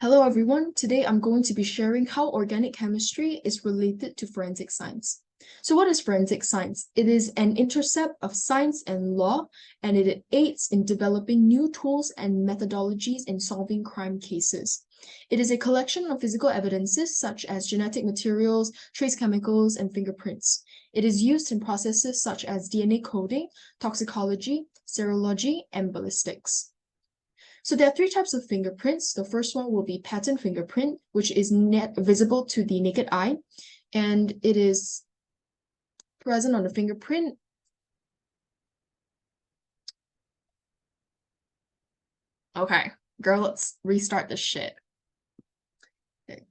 Hello everyone, today I'm going to be sharing how organic chemistry is related to forensic science. So what is forensic science? It is an intercept of science and law, and it aids in developing new tools and methodologies in solving crime cases. It is a collection of physical evidences such as genetic materials, trace chemicals, and fingerprints. It is used in processes such as DNA coding, toxicology, serology, and ballistics. So there are three types of fingerprints. The first one will be pattern fingerprint, which is visible to the naked eye, and it is present on the fingerprint. Okay, girl, let's restart this shit. Okay.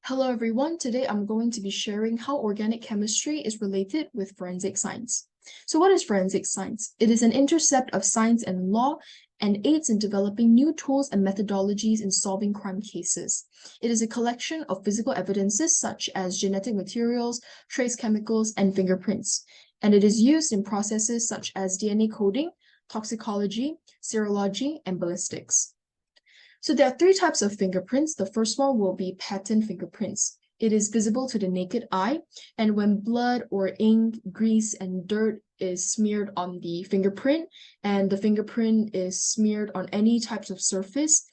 Hello everyone, today I'm going to be sharing how organic chemistry is related with forensic science. So what is forensic science? It is an intercept of science and law and aids in developing new tools and methodologies in solving crime cases. It is a collection of physical evidences such as genetic materials, trace chemicals, and fingerprints. And it is used in processes such as DNA coding, toxicology, serology, and ballistics. So there are three types of fingerprints. The first one will be pattern fingerprints. It is visible to the naked eye, and when blood or ink, grease, and dirt is smeared on the fingerprint, and the fingerprint is smeared on any types of surface,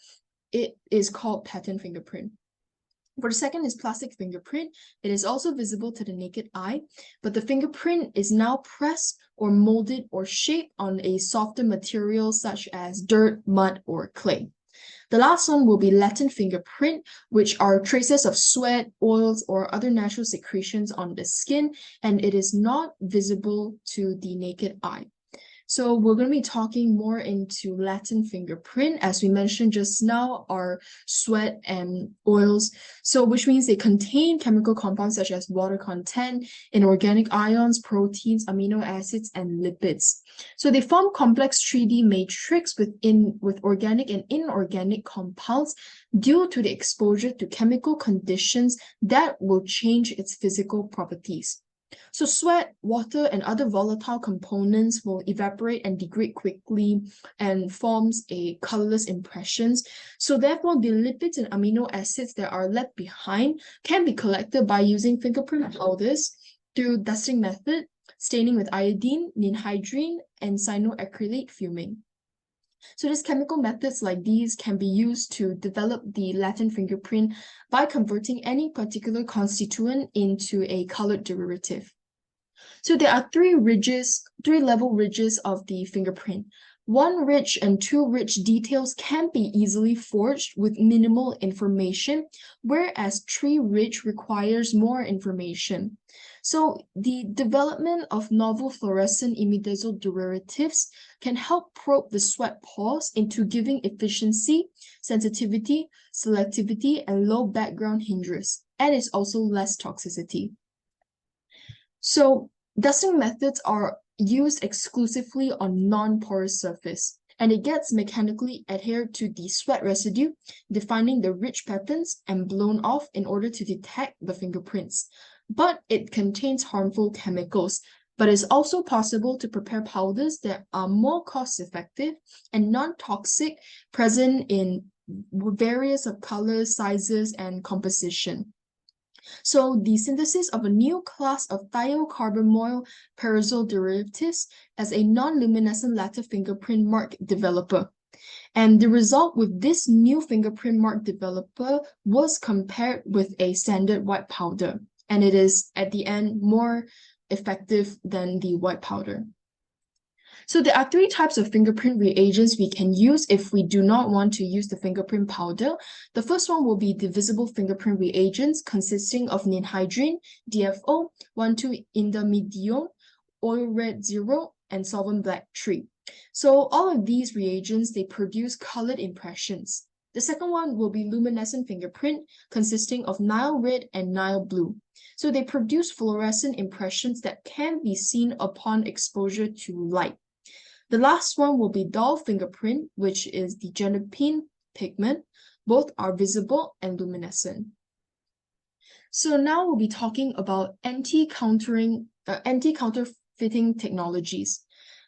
it is called pattern fingerprint. For the second is plastic fingerprint. It is also visible to the naked eye, but the fingerprint is now pressed or molded or shaped on a softer material such as dirt, mud, or clay. The last one will be latent fingerprint, which are traces of sweat, oils, or other natural secretions on the skin, and it is not visible to the naked eye. So we're going to be talking more into latent fingerprint, as we mentioned just now, are sweat and oils. So which means they contain chemical compounds such as water content, inorganic ions, proteins, amino acids, and lipids. So they form complex 3D matrix with organic and inorganic compounds due to the exposure to chemical conditions that will change its physical properties. So sweat, water, and other volatile components will evaporate and degrade quickly and forms a colorless impressions. So therefore, the lipids and amino acids that are left behind can be collected by using fingerprint powders through dusting method, staining with iodine, ninhydrine, and cyanoacrylate fuming. So these chemical methods like these can be used to develop the latent fingerprint by converting any particular constituent into a colored derivative. So there are three level ridges of the fingerprint. One ridge and two ridge details can be easily forged with minimal information, whereas three ridge requires more information. So the development of novel fluorescent imidazole derivatives can help probe the sweat pores into giving efficiency, sensitivity, selectivity, and low background hindrance, and it's also less toxicity. So dusting methods are used exclusively on non-porous surface, and it gets mechanically adhered to the sweat residue, defining the ridge patterns and blown off in order to detect the fingerprints. But it contains harmful chemicals. But it's also possible to prepare powders that are more cost-effective and non-toxic, present in various of colors, sizes, and composition. So the synthesis of a new class of thiocarbomoyl pyrazole derivatives as a non-luminescent lattice fingerprint mark developer. And the result with this new fingerprint mark developer was compared with a standard white powder. And it is, at the end, more effective than the white powder. So there are three types of fingerprint reagents we can use if we do not want to use the fingerprint powder. The first one will be divisible fingerprint reagents consisting of ninhydrine, DFO, 1,2-indamidone, oil red 0, and solvent black 3. So all of these reagents, they produce colored impressions. The second one will be luminescent fingerprint consisting of Nile red and Nile blue. So they produce fluorescent impressions that can be seen upon exposure to light. The last one will be dull fingerprint, which is the genipaine pigment. Both are visible and luminescent. So now we'll be talking about anti-counterfeiting technologies.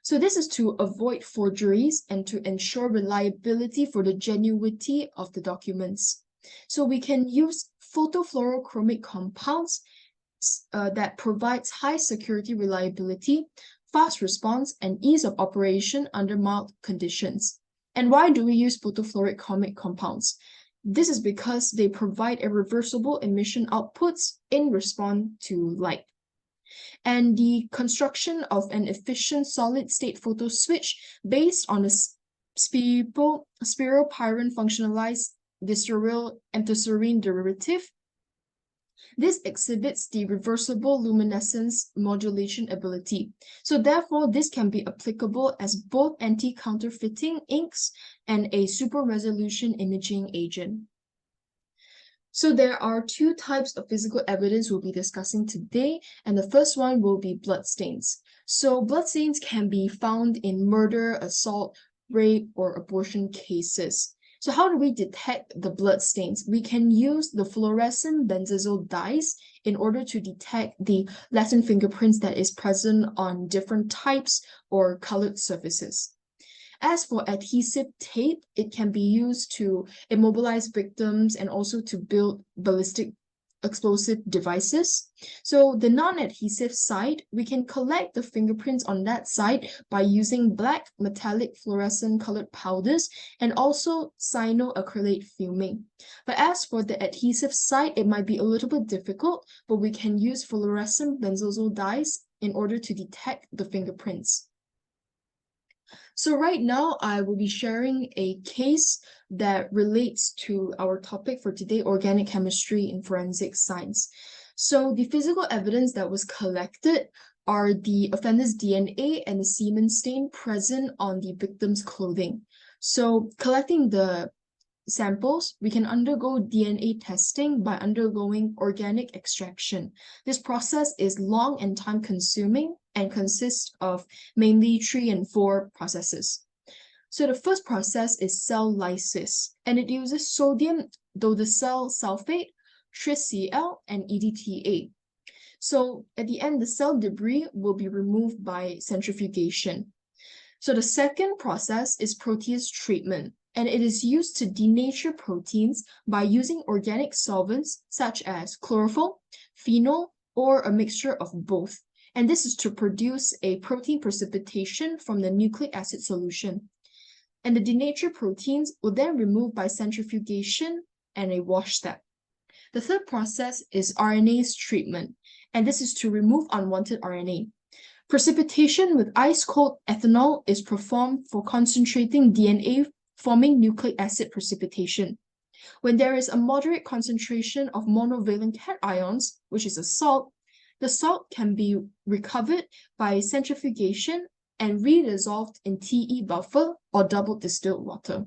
So this is to avoid forgeries and to ensure reliability for the genuinity of the documents. So we can use photofluorochromic compounds that provides high security reliability, fast response, and ease of operation under mild conditions. And why do we use photofluorochromic compounds? This is because they provide irreversible emission outputs in response to light. And the construction of an efficient solid-state photo switch based on a spiropyrin functionalized diacetyl anthoserine derivative. This exhibits the reversible luminescence modulation ability. So therefore, this can be applicable as both anti-counterfeiting inks and a super resolution imaging agent. So there are two types of physical evidence we'll be discussing today, and the first one will be bloodstains. So bloodstains can be found in murder, assault, rape, or abortion cases. So how do we detect the bloodstains? We can use the fluorescent benzazole dyes in order to detect the Latin fingerprints that is present on different types or colored surfaces. As for adhesive tape, it can be used to immobilize victims and also to build ballistic explosive devices. So the non-adhesive side, we can collect the fingerprints on that side by using black metallic fluorescent colored powders and also cyanoacrylate fuming. But as for the adhesive side, it might be a little bit difficult, but we can use fluorescent benzazole dyes in order to detect the fingerprints. So right now, I will be sharing a case that relates to our topic for today, organic chemistry in forensic science. So the physical evidence that was collected are the offender's DNA and the semen stain present on the victim's clothing. So collecting the samples, we can undergo DNA testing by undergoing organic extraction. This process is long and time-consuming and consists of mainly 3 and 4 processes. So the first process is cell lysis, and it uses sodium dodecel sulfate, TrisCl, and EDTA. So at the end, the cell debris will be removed by centrifugation. So the second process is protease treatment, and it is used to denature proteins by using organic solvents such as chlorophyll, phenol, or a mixture of both. And this is to produce a protein precipitation from the nucleic acid solution. And the denatured proteins will then remove by centrifugation and a wash step. The third process is RNase treatment, and this is to remove unwanted RNA. Precipitation with ice-cold ethanol is performed for concentrating DNA forming nucleic acid precipitation. When there is a moderate concentration of monovalent cations, which is a salt, the salt can be recovered by centrifugation and redissolved in TE buffer or double distilled water.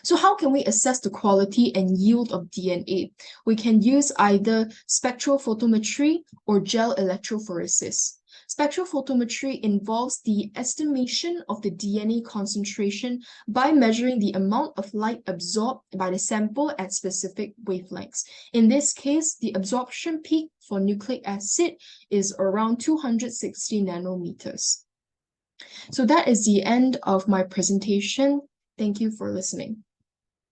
So how can we assess the quality and yield of DNA? We can use either spectrophotometry or gel electrophoresis. Spectrophotometry involves the estimation of the DNA concentration by measuring the amount of light absorbed by the sample at specific wavelengths. In this case, the absorption peak for nucleic acid is around 260 nanometers. So that is the end of my presentation. Thank you for listening.